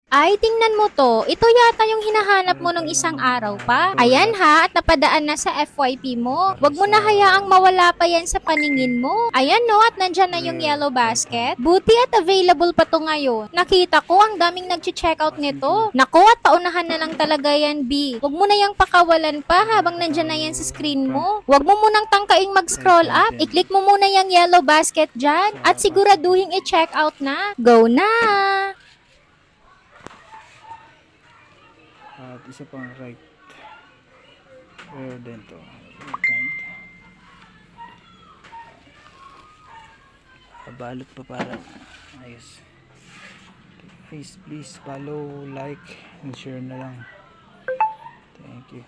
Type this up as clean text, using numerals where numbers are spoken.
Ay, tingnan mo to. Ito yata yung hinahanap mo nung isang araw pa. Ayan ha, at napadaan na sa FYP mo. Huwag mo na hayaang mawala pa yan sa paningin mo. Ayan no, at nandyan na yung yellow basket. Buti at available pa to ngayon. Nakita ko, ang daming nag-check out nito. Nako, at paunahan na lang talaga yan, B. Huwag mo na yung pakawalan pa habang nandyan na yan sa screen mo. Huwag mo munang tangkaing mag-scroll up. I-click mo muna yung yellow basket dyan at siguraduhin i-check out na. Go na! At isa pang right. Where din to? Right. Pabalot pa para ayos. Please follow, like, and share na lang. Thank you.